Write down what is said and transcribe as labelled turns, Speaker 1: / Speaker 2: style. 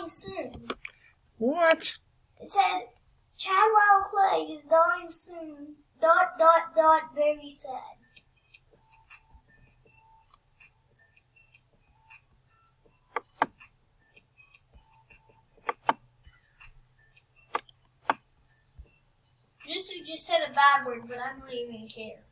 Speaker 1: soon.
Speaker 2: What?
Speaker 1: It said, Chadwell Clay is dying soon. ... Very sad. Juicy just said a bad word, but I don't even care.